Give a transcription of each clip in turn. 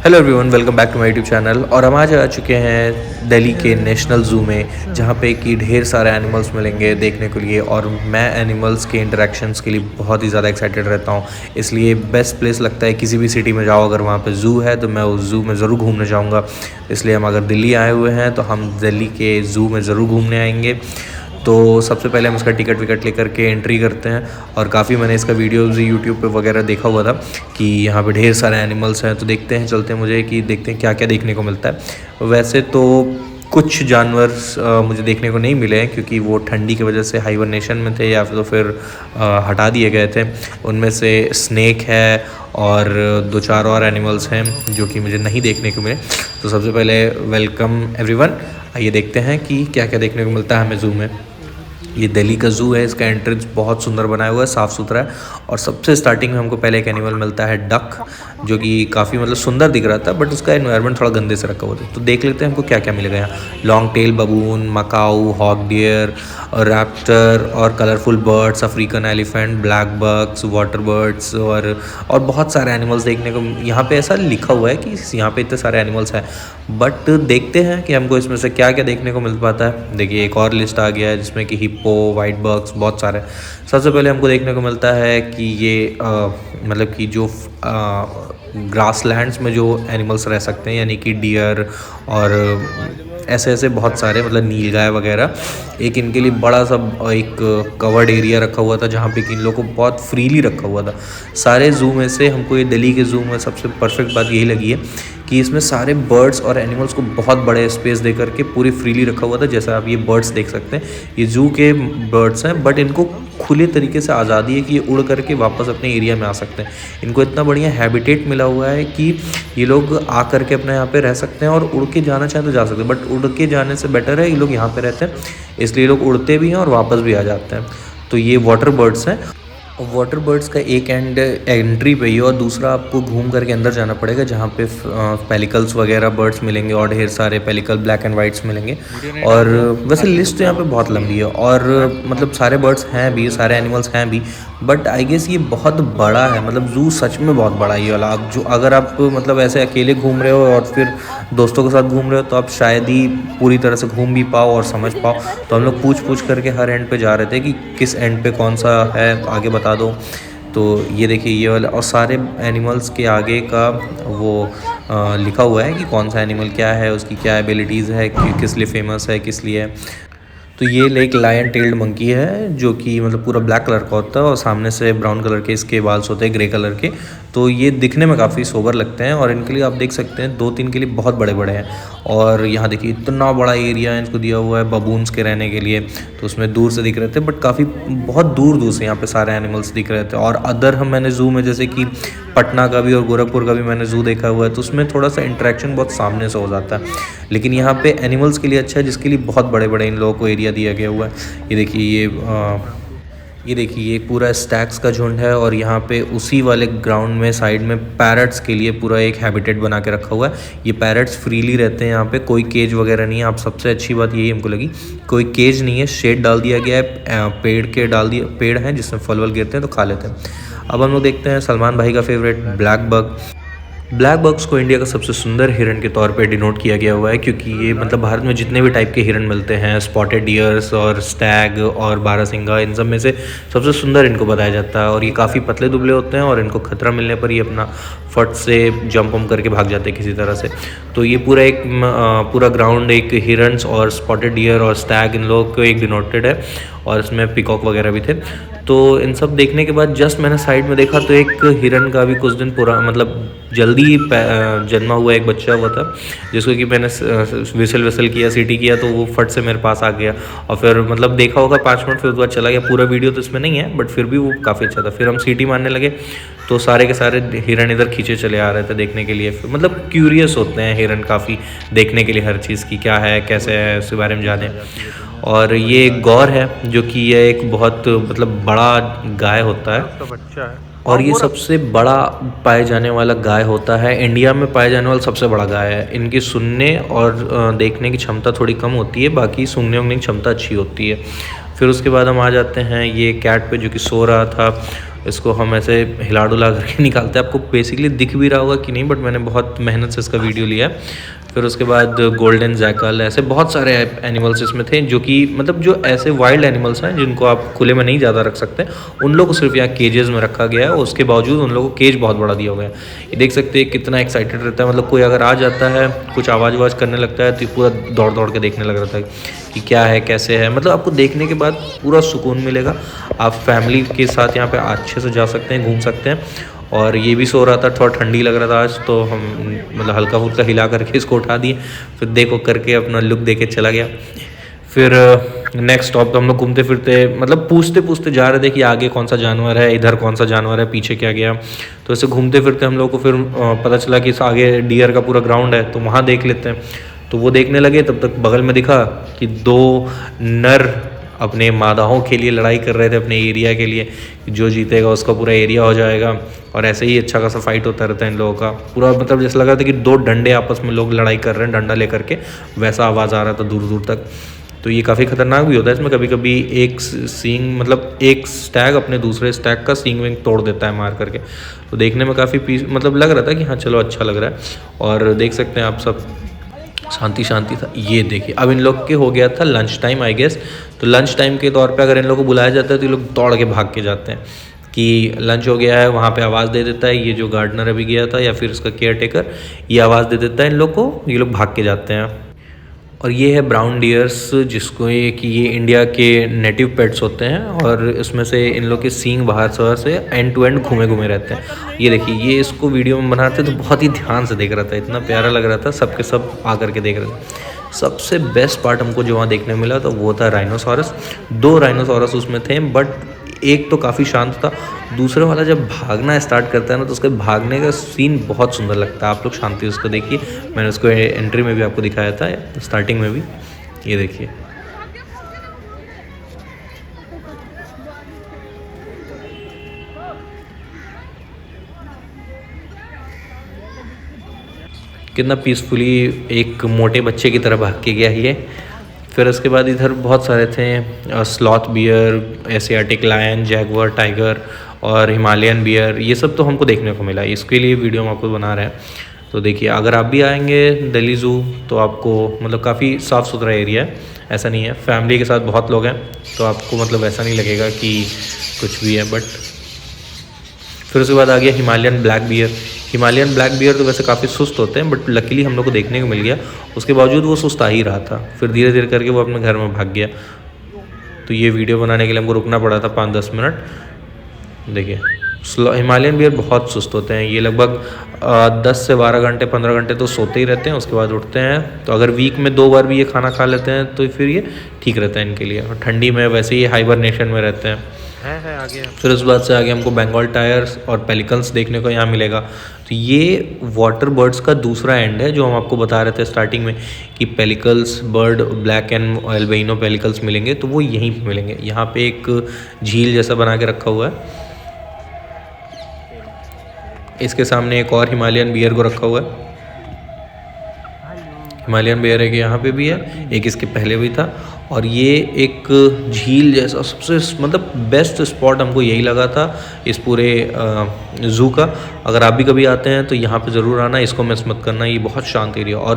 Hello everyone, welcome back to my YouTube channel. और हम आज आ चुके हैं दिल्ली के नेशनल ज़ू में, जहाँ पे कि ढेर सारे एनिमल्स मिलेंगे देखने के लिए। और मैं एनिमल्स के इंटरेक्शंस के लिए बहुत ही ज़्यादा एक्साइटेड रहता हूँ, इसलिए बेस्ट प्लेस लगता है किसी भी सिटी में जाओ अगर वहाँ पे ज़ू है तो मैं उस ज़ू में ज़रूर घूमने जाऊँगा। इसलिए हम अगर दिल्ली आए हुए हैं तो हम दिल्ली के ज़ू में ज़रूर घूमने आएंगे। तो सबसे पहले हम इसका टिकट विकट लेकर के एंट्री करते हैं। और काफ़ी मैंने इसका वीडियोज़ यूट्यूब पे वगैरह देखा हुआ था कि यहाँ पे ढेर सारे एनिमल्स हैं, तो देखते हैं, चलते हैं मुझे कि देखते हैं क्या क्या देखने को मिलता है। वैसे तो कुछ जानवर मुझे देखने को नहीं मिले हैं क्योंकि वो ठंडी की वजह से हाइबरनेशन में थे या फिर हटा दिए गए थे। उनमें से स्नेक है और दो चार और एनिमल्स हैं जो कि मुझे नहीं देखने को मिले। तो सबसे पहले वेलकम एवरीवन, आइए देखते हैं कि क्या क्या देखने को मिलता है हमें ज़ू में। ये दिल्ली का ज़ू है, इसका एंट्रेंस बहुत सुंदर बनाया हुआ है, साफ़ सुथरा है। और सबसे स्टार्टिंग में हमको पहले एक एनिमल मिलता है डक, जो कि काफ़ी मतलब सुंदर दिख रहा था, बट उसका एनवायरनमेंट थोड़ा गंदे से रखा हुआ था। तो देख लेते हैं हमको क्या क्या मिलेगा यहाँ। Long tail baboon, macaw, hog deer, raptor और colourful birds, African elephant, black bucks, water birds और बहुत सारे एनिमल्स देखने को यहाँ पे ऐसा लिखा हुआ है कि यहाँ पे इतने सारे एनिमल्स हैं। बट देखते हैं कि हमको इसमें से क्या क्या देखने को मिल पाता है। देखिए एक और लिस्ट आ गया है जिसमें कि हिप्पो, वाइट बग्स, बहुत सारे। सबसे पहले हमको देखने को मिलता है कि ये मतलब कि जो ग्रासलैंड्स में जो एनिमल्स रह सकते हैं, यानी कि डियर और ऐसे ऐसे बहुत सारे, मतलब नीलगाय वगैरह। एक इनके लिए बड़ा सा एक कवर्ड एरिया रखा हुआ था जहाँ पे कि इन लोगों को बहुत फ्रीली रखा हुआ था। सारे ज़ू में से हमको ये दिल्ली के ज़ू में सबसे परफेक्ट बात यही लगी है कि इसमें सारे बर्ड्स और एनिमल्स को बहुत बड़े स्पेस दे करके पूरी फ्रीली रखा हुआ था। जैसा आप ये बर्ड्स देख सकते हैं, ये ज़ू के बर्ड्स हैं, बट इनको खुले तरीके से आज़ादी है कि ये उड़ करके वापस अपने एरिया में आ सकते हैं। इनको इतना बढ़िया हैबिटेट मिला हुआ है कि ये लोग आ करके अपने यहाँ पे रह सकते हैं और उड़ के जाना चाहें तो जा सकते हैं। बट उड़ के जाने से बेटर है ये लोग यहाँ पे रहते हैं, इसलिए लोग उड़ते भी हैं और वापस भी आ जाते हैं। तो ये वाटर बर्ड्स हैं। वाटर बर्ड्स का एक एंड एंट्री पे ही और दूसरा आपको घूम करके अंदर जाना पड़ेगा, जहाँ पे पेलिकल्स वगैरह बर्ड्स मिलेंगे और ढेर सारे पेलिकल ब्लैक एंड वाइट्स मिलेंगे। और वैसे लिस्ट तो यहाँ पे बहुत लंबी है और मतलब सारे बर्ड्स हैं भी, सारे एनिमल्स हैं भी, बट आई गेस ये बहुत बड़ा है। मतलब ज़ू सच में बहुत बड़ा है ये वाला। आप जो अगर आप मतलब ऐसे अकेले घूम रहे हो और फिर दोस्तों के साथ घूम रहे हो तो आप शायद ही पूरी तरह से घूम भी पाओ और समझ पाओ। तो हम लोग पूछ करके हर एंड पे जा रहे थे कि किस एंड पे कौन सा है, आगे बता दो। तो ये देखिए ये वाला, और सारे एनिमल्स के आगे का वो लिखा हुआ है कि कौन सा एनिमल क्या है, उसकी क्या एबिलिटीज़ है, किस लिए फेमस है, किस लिए। तो ये एक लायन टेल्ड मंकी है जो कि मतलब पूरा ब्लैक कलर का होता है और सामने से ब्राउन कलर के इसके बाल्स होते हैं, ग्रे कलर के। तो ये दिखने में काफ़ी सोबर लगते हैं और इनके लिए आप देख सकते हैं 2-3 के लिए बहुत बड़े बड़े हैं। और यहाँ देखिए इतना बड़ा एरिया है इनको दिया हुआ है बबून्स के रहने के लिए। तो उसमें दूर से दिख रहे थे, बट काफ़ी बहुत दूर दूर से यहाँ पे सारे एनिमल्स दिख रहे थे। और अदर मैंने ज़ू में जैसे कि पटना का भी और गोरखपुर का भी मैंने ज़ू देखा हुआ है, तो उसमें थोड़ा सा इंटरेक्शन बहुत सामने से हो जाता है। लेकिन यहाँ पे एनिमल्स के लिए अच्छा है, जिसके लिए बहुत बड़े बड़े इन लोगों को एरिया दिया गया हुआ है। ये देखिए ये देखिए ये पूरा स्टैक्स का झुंड है और यहाँ पे उसी वाले ग्राउंड में साइड में पैरट्स के लिए पूरा एक हैबिटेट बना के रखा हुआ है। ये पैरट्स फ्रीली रहते हैं यहाँ पे, कोई केज वगैरह नहीं है। आप सबसे अच्छी बात यही हमको लगी, कोई केज नहीं है, शेड डाल दिया गया है, पेड़ हैं जिसमें फल वल गिरते हैं तो खा लेते हैं। अब हम लोग देखते हैं सलमान भाई का favourite black bug. Black box को इंडिया का सबसे सुंदर हिरन के तौर पे डिनोट किया गया हुआ है, क्योंकि ये मतलब भारत में जितने भी टाइप के हिरन मिलते हैं, स्पॉटेड डियर्स और स्टैग और बारहसिंगा, इन सब में से सबसे सुंदर इनको बताया जाता है। और ये काफ़ी पतले दुबले होते हैं और इनको खतरा मिलने पर ये अपना फट से जंप वम करके भाग जाते हैं किसी तरह से। तो ये पूरा ग्राउंड एक हिरन्स और स्पॉटेड डियर और स्टैग इन लोगों को एक डिनोटेड है, और इसमें पिकॉक वगैरह भी थे। तो इन सब देखने के बाद जस्ट मैंने साइड में देखा तो एक हिरन का भी कुछ दिन पूरा मतलब जल्दी जन्मा हुआ एक बच्चा हुआ था, जिसको कि मैंने विसल किया, सीटी किया, तो वो फट से मेरे पास आ गया। और फिर मतलब देखा होगा 5 मिनट, फिर उसके बाद चला गया। पूरा वीडियो तो इसमें नहीं है, बट फिर भी वो काफ़ी अच्छा था। फिर हम सीटी मारने लगे तो सारे के सारे हिरन इधर खींचे चले आ रहे थे देखने के लिए। मतलब क्यूरियस होते हैं हिरन काफ़ी देखने के लिए, हर चीज़ की क्या है कैसे है उसके बारे में जाने। और ये एक गौर है जो कि ये एक बहुत मतलब बड़ा गाय होता है, बच्चा है और ये सबसे बड़ा पाए जाने वाला गाय होता है, इंडिया में पाए जाने वाला सबसे बड़ा गाय है। इनकी सुनने और देखने की क्षमता थोड़ी कम होती है, बाकी सूंघने वूंघने की क्षमता अच्छी होती है। फिर उसके बाद हम आ जाते हैं ये कैट पे, जो कि सो रहा था। इसको हम ऐसे हिला डुला करके निकालते हैं। आपको बेसिकली दिख भी रहा होगा कि नहीं, बट मैंने बहुत मेहनत से इसका वीडियो लिया है। फिर उसके बाद गोल्डन जैकल, ऐसे बहुत सारे एनिमल्स इसमें थे, जो कि मतलब जो ऐसे वाइल्ड एनिमल्स हैं जिनको आप खुले में नहीं ज़्यादा रख सकते, उन लोगों को सिर्फ यहाँ केजेस में रखा गया है। उसके बावजूद उन लोगों को केज बहुत बड़ा दिया हुआ है। ये देख सकते हैं कितना एक्साइटेड रहता है। मतलब कोई अगर आ जाता है, कुछ आवाज़ वाज करने लगता है, तो पूरा दौड़ दौड़ के देखने लग रहा था कि क्या है कैसे है। मतलब आपको देखने के बाद पूरा सुकून मिलेगा। आप फैमिली के साथ यहाँ पे अच्छे से जा सकते हैं, घूम सकते हैं। और ये भी सो रहा था, थोड़ा ठंडी लग रहा था आज, तो हम मतलब हल्का फुल्का हिला करके इसको उठा दिए। फिर देखो करके अपना लुक देके चला गया। फिर नेक्स्ट स्टॉप तो हम लोग घूमते फिरते मतलब पूछते पूछते जा रहे थे कि आगे कौन सा जानवर है, इधर कौन सा जानवर है, पीछे क्या गया। तो ऐसे घूमते फिरते हम लोग को फिर पता चला कि इस आगे डियर का पूरा ग्राउंड है, तो वहाँ देख लेते हैं। तो वो देखने लगे, तब तक बगल में दिखा कि 2 नर अपने मादाओं के लिए लड़ाई कर रहे थे, अपने एरिया के लिए। जो जीतेगा उसका पूरा एरिया हो जाएगा। और ऐसे ही अच्छा खासा फाइट होता रहता है इन लोगों का पूरा। मतलब जैसे लगा था कि 2 डंडे आपस में लोग लड़ाई कर रहे हैं डंडा लेकर के, वैसा आवाज़ आ रहा था दूर दूर तक। तो ये काफ़ी खतरनाक भी होता है। इसमें कभी कभी एक सींग मतलब एक स्टैग अपने दूसरे स्टैग का सींग विंग तोड़ देता है मार करके। तो देखने में काफ़ी मतलब लग रहा था कि हाँ चलो अच्छा लग रहा है। और देख सकते हैं आप सब, शांति शांति था। ये देखिए अब इन लोग के हो गया था लंच टाइम आई गेस। तो लंच टाइम के तौर पे अगर इन लोगों को बुलाया जाता है तो ये लोग दौड़ के भाग के जाते हैं कि लंच हो गया है। वहाँ पे आवाज़ दे देता है ये जो गार्डनर अभी गया था, या फिर उसका केयर टेकर, ये आवाज़ दे देता है इन लोग को, ये लोग भाग के जाते हैं। और ये है ब्राउन डियर्स, जिसको ये इंडिया के नेटिव पेट्स होते हैं। और इसमें से इन लोग के सींग बाहर से एंड टू एंड घूमे घूमे रहते हैं। ये देखिए, ये इसको वीडियो में बनाते तो बहुत ही ध्यान से देख रहा था, इतना प्यारा लग रहा था, सबके सब आकर के देख रहे थे। सबसे बेस्ट पार्ट हमको जो वहाँ देखने मिला तो वो था राइनोसॉरस। 2 राइनोसॉरस उसमें थे, बट एक तो काफ़ी शांत था, दूसरा वाला जब भागना स्टार्ट करता है ना तो उसके भागने का सीन बहुत सुंदर लगता है। आप लोग शांति उसको देखिए, मैंने उसको एंट्री में भी आपको दिखाया था, स्टार्टिंग में भी। ये देखिए कितना पीसफुली एक मोटे बच्चे की तरह भाग के गया ये। फिर उसके बाद इधर बहुत सारे थे, sloth bear, Asiatic lion, jaguar, tiger और हिमालयन बियर, ये सब तो हमको देखने को मिला। इसके लिए वीडियो हम आपको बना रहे हैं। तो देखिए, अगर आप भी आएंगे दिल्ली ज़ू तो आपको मतलब काफ़ी साफ़ सुथरा एरिया है, ऐसा नहीं है। फैमिली के साथ बहुत लोग हैं तो आपको मतलब ऐसा नहीं लगेगा कि कुछ भी है। बट फिर उसके बाद आ गया Himalayan black bear. Himalayan black bear तो वैसे काफ़ी सुस्त होते हैं, बट लकीली हम लोग को देखने को मिल गया। उसके बावजूद वो सुस्त आ ही रहा था, फिर धीरे धीरे करके वो अपने घर में भाग गया। तो ये वीडियो बनाने के लिए हमको रुकना पड़ा था 5-10 मिनट। देखिए, हिमालयन बियर बहुत सुस्त होते हैं। ये लगभग 10 से 12 घंटे 15 घंटे तो सोते ही रहते हैं, उसके बाद उठते हैं। तो अगर वीक में 2 बार भी ये खाना खा लेते हैं तो फिर ये ठीक रहता है इनके लिए। और ठंडी में वैसे ही हाइबरनेशन में रहते हैं। आगे फिर उस बाद से आगे हमको बंगाल टायर्स और पेलिकन्स देखने को यहाँ मिलेगा। तो ये वाटर बर्ड्स का दूसरा एंड है, जो हम आपको बता रहे थे स्टार्टिंग में कि पेलिकल्स बर्ड, ब्लैक एंड एल्बिनो पेलिकल्स मिलेंगे, तो वो यहीं पे मिलेंगे। यहाँ पे एक झील जैसा बना के रखा हुआ है, इसके सामने एक और हिमालयन बियर को रखा हुआ है। हिमालयन बियर एक यहाँ पे भी है, एक इसके पहले भी था। और ये एक झील जैसा सबसे मतलब बेस्ट स्पॉट हमको यही लगा था इस पूरे ज़ू का। अगर आप भी कभी आते हैं तो यहाँ पे ज़रूर आना, इसको मिस मत करना। ये बहुत शांत एरिया और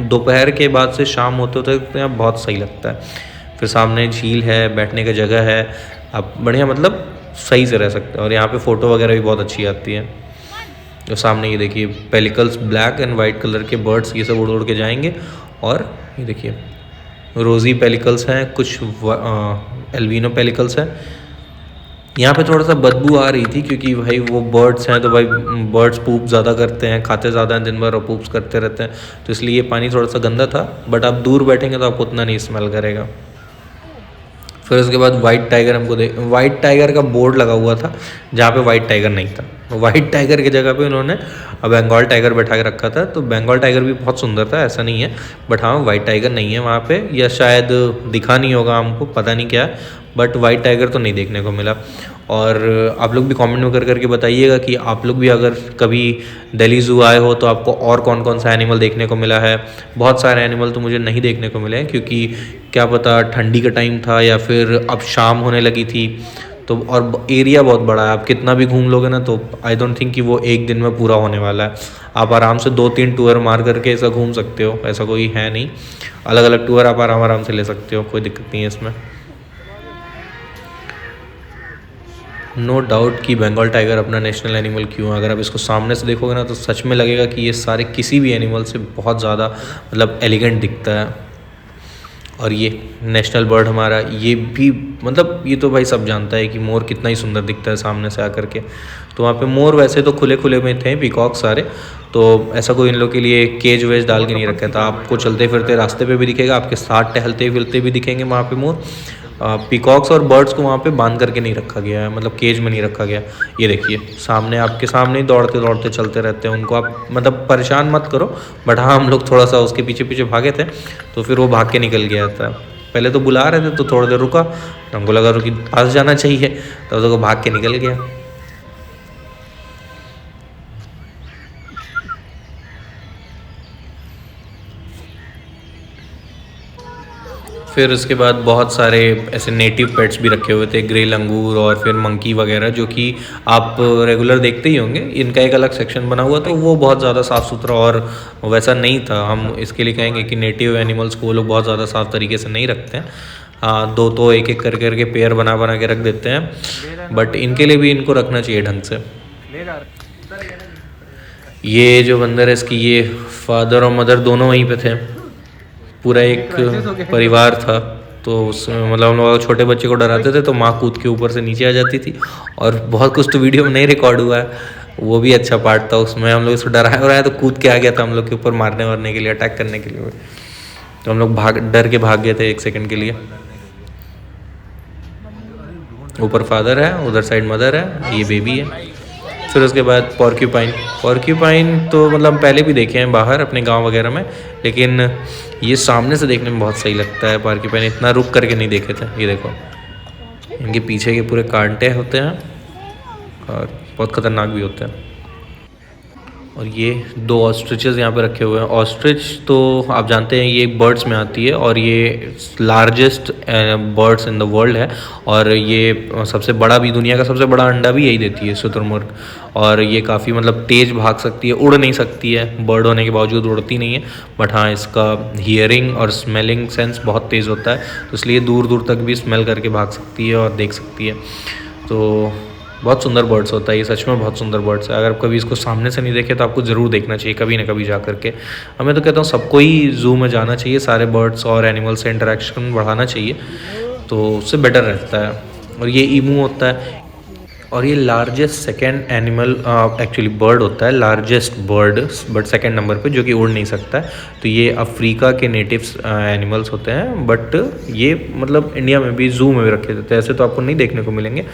दोपहर के बाद से शाम होते होते तो यहाँ बहुत सही लगता है। फिर सामने झील है, बैठने का जगह है, आप बढ़िया मतलब सही से रह सकते हैं। और यहाँ पे फ़ोटो वगैरह भी बहुत अच्छी आती है। तो सामने ये देखिए पेलिकल्स, ब्लैक एंड वाइट कलर के बर्ड्स ये सब उड़ उड़ के जाएंगे। और ये देखिए रोज़ी पेलिकल्स हैं, कुछ एल्बिनो पेलिकल्स हैं। यहाँ पे थोड़ा सा बदबू आ रही थी क्योंकि भाई वो बर्ड्स हैं, तो भाई बर्ड्स पूप ज़्यादा करते हैं, खाते ज़्यादा हैं दिन भर और पूप्स करते रहते हैं, तो इसलिए ये पानी थोड़ा सा गंदा था। बट आप दूर बैठेंगे तो आपको उतना नहीं स्मेल करेगा। फिर उसके बाद वाइट टाइगर हमको वाइट टाइगर का बोर्ड लगा हुआ था जहाँ पे वाइट टाइगर नहीं था। वाइट टाइगर की जगह पे उन्होंने बंगाल टाइगर बैठा के रखा था। तो बंगाल टाइगर भी बहुत सुंदर था, ऐसा नहीं है, बट हाँ वाइट टाइगर नहीं है वहाँ पे, या शायद दिखा नहीं होगा हमको, पता नहीं क्या है, बट वाइट टाइगर तो नहीं देखने को मिला। और आप लोग भी कमेंट में करके बताइएगा कि आप लोग भी अगर कभी दिल्ली ज़ू आए हो तो आपको और कौन कौन सा एनिमल देखने को मिला है। बहुत सारे एनिमल तो मुझे नहीं देखने को मिले हैं क्योंकि क्या पता ठंडी का टाइम था या फिर अब शाम होने लगी थी, तो और एरिया बहुत बड़ा है, आप कितना भी घूम लोगे ना तो आई डोंट थिंक कि वो एक दिन में पूरा होने वाला है। आप आराम से 2-3 टूर मार करके ऐसा घूम सकते हो, ऐसा कोई है नहीं, अलग अलग टूर आप आराम से ले सकते हो, कोई दिक्कत नहीं है इसमें। नो डाउट कि बंगाल टाइगर अपना नेशनल एनिमल क्यों है। अगर आप इसको सामने से देखोगे ना तो सच में लगेगा कि ये सारे किसी भी एनिमल से बहुत ज़्यादा मतलब एलिगेंट दिखता है। और ये नेशनल बर्ड हमारा, ये भी मतलब ये तो भाई सब जानता है कि मोर कितना ही सुंदर दिखता है सामने से आकर के। तो वहाँ पे मोर वैसे तो खुले खुले में थे, पीकॉक सारे, तो ऐसा कोई इन लोग के लिए केज वेज डाल के नहीं रखा था। आपको चलते फिरते रास्ते पे भी दिखेगा, आपके साथ टहलते फिरते भी दिखेंगे वहाँ पे मोर। पीकॉक्स और बर्ड्स को वहाँ पे बांध करके नहीं रखा गया है, मतलब केज में नहीं रखा गया। ये देखिए सामने आपके सामने ही दौड़ते दौड़ते चलते रहते हैं, उनको आप मतलब परेशान मत करो। बट हाँ हम लोग थोड़ा सा उसके पीछे पीछे भागे थे तो फिर वो भाग के निकल गया था। पहले तो बुला रहे थे तो थोड़ी देर रुका, हमको लगा रुकी पास जाना चाहिए, तब तो भाग के निकल गया। फिर उसके बाद बहुत सारे ऐसे नेटिव पेट्स भी रखे हुए थे, ग्रे लंगूर और फिर मंकी वगैरह, जो कि आप रेगुलर देखते ही होंगे। इनका एक अलग सेक्शन बना हुआ, तो वो बहुत ज़्यादा साफ़ सुथरा और वैसा नहीं था। हम इसके लिए कहेंगे कि नेटिव एनिमल्स को वो लोग बहुत ज़्यादा साफ़ तरीके से नहीं रखते हैं। हाँ, दो तो एक एक करके पेयर बना बना के रख देते हैं, बट इनके लिए भी इनको रखना चाहिए ढंग से। ये जो बंदर है इसकी, ये फादर और मदर दोनों वहीं पे थे, पूरा एक परिवार था। तो उसमें मतलब हम लोग छोटे बच्चे को डराते थे तो माँ कूद के ऊपर से नीचे आ जाती थी। और बहुत कुछ तो वीडियो में नहीं रिकॉर्ड हुआ है, वो भी अच्छा पार्ट था। उसमें हम लोग इसको डराया और आया तो कूद के आ गया था हम लोग के ऊपर, मारने वारने के लिए, अटैक करने के लिए। तो हम लोग डर के भाग गए थे 1 सेकंड के लिए। ऊपर फादर है, उधर साइड मदर है, ये बेबी है। फिर उसके बाद पॉर्क्यूपाइन तो मतलब हम पहले भी देखे हैं बाहर अपने गांव वगैरह में, लेकिन ये सामने से देखने में बहुत सही लगता है। पॉर्क्यूपाइन इतना रुक करके नहीं देखे थे। ये देखो इनके पीछे के पूरे कांटे होते हैं और बहुत ख़तरनाक भी होते हैं। और ये 2 ऑस्ट्रिचेस यहाँ पे रखे हुए हैं। ऑस्ट्रिच तो आप जानते हैं ये बर्ड्स में आती है और ये largest birds in the world है। और ये सबसे बड़ा भी, दुनिया का सबसे बड़ा अंडा भी यही देती है, शुतुरमुर्ग। और ये काफ़ी मतलब तेज़ भाग सकती है, उड़ नहीं सकती है, बर्ड होने के बावजूद उड़ती नहीं है। बट हाँ इसका हियरिंग और स्मेलिंग सेंस बहुत तेज़ होता है, तो इसलिए दूर दूर तक भी स्मेल करके भाग सकती है और देख सकती है। तो बहुत सुंदर बर्ड्स होता है ये, सच में बहुत सुंदर बर्ड्स है। अगर कभी इसको सामने से नहीं देखे तो आपको ज़रूर देखना चाहिए कभी ना कभी जा करके। मैं तो कहता हूँ सबको ही ज़ू में जाना चाहिए, सारे बर्ड्स और एनिमल्स से इंटरेक्शन बढ़ाना चाहिए, तो उससे बेटर रहता है। और ये ईमू होता है, और ये largest second animal actually bird होता है, largest bird but second number पे, जो कि उड़ नहीं सकता है। तो ये अफ्रीका के नेटिव्स एनिमल्स होते हैं, बट ये मतलब इंडिया में भी ज़ू में भी रखे जाते हैं, ऐसे तो आपको नहीं देखने को मिलेंगे।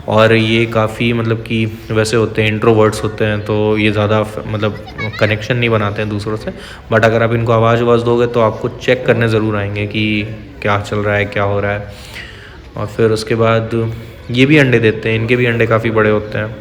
और ये काफ़ी मतलब कि वैसे होते हैं, इंट्रोवर्ट्स होते हैं, तो ये ज़्यादा मतलब कनेक्शन नहीं बनाते हैं दूसरों से। बट अगर आप इनको आवाज़ दोगे तो आपको चेक करने ज़रूर आएंगे कि क्या चल रहा है, क्या हो रहा है। और फिर उसके बाद ये भी अंडे देते हैं, इनके भी अंडे काफ़ी बड़े होते हैं।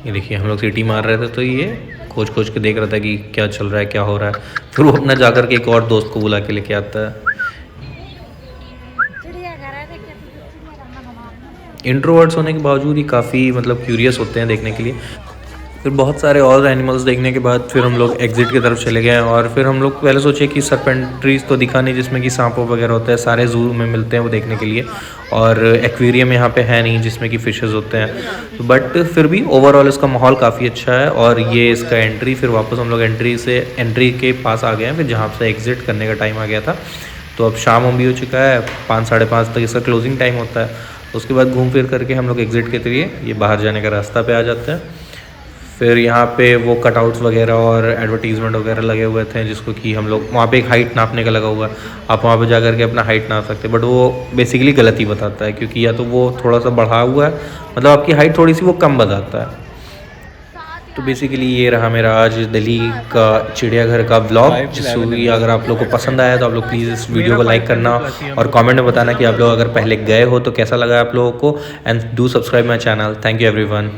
ये देखिए हम लोग सीटी मार रहे थे तो ये खोज खोज के देख रहा था कि क्या चल रहा है, क्या हो रहा है। फिर वो अपना जाकर के एक और दोस्त को बुला के लेके आता है। इंट्रोवर्ट्स होने के बावजूद ही काफ़ी मतलब क्यूरियस होते हैं देखने के लिए। फिर बहुत सारे और एनिमल्स देखने के बाद फिर हम लोग एग्ज़िट की तरफ चले गए और फिर हम लोग पहले सोचे कि सर्पेंट्रीज तो दिखा नहीं जिसमें कि सांपों वगैरह होते हैं, सारे ज़ू में मिलते हैं वो देखने के लिए, और एक्वेरियम यहाँ पे है नहीं जिसमें कि फ़िशेज़ होते हैं। बट फिर भी ओवरऑल इसका माहौल काफ़ी अच्छा है। और ये इसका एंट्री, फिर वापस हम लोग एंट्री के पास आ गए हैं, फिर जहाँ से एग्ज़िट करने का टाइम आ गया था। तो अब शाम भी हो चुका है, 5 साढ़े 5 तक इसका क्लोजिंग टाइम होता है। उसके बाद घूम फिर करके हम लोग एग्ज़िट के जरिए ये बाहर जाने का रास्ता पे आ जाते हैं। फिर यहाँ पे वो कटआउट्स वगैरह और एडवर्टीज़मेंट वगैरह लगे हुए थे, जिसको कि हम लोग वहाँ पे एक हाइट नापने का लगा हुआ है, आप वहाँ पे जा करके अपना हाइट नाप सकते हैं। बट वो बेसिकली गलत ही बताता है, क्योंकि या तो वो थोड़ा सा बढ़ा हुआ है, मतलब आपकी हाइट थोड़ी सी वो कम बताता है। तो बेसिकली ये रहा मेरा आज दिल्ली का चिड़ियाघर का व्लॉग। जिसको अगर आप लोग को पसंद आया तो आप लोग प्लीज़ इस वीडियो को लाइक करना और कमेंट में बताना कि आप लोग अगर पहले गए हो तो कैसा लगा आप लोगों को। And do subscribe my channel. Thank you everyone.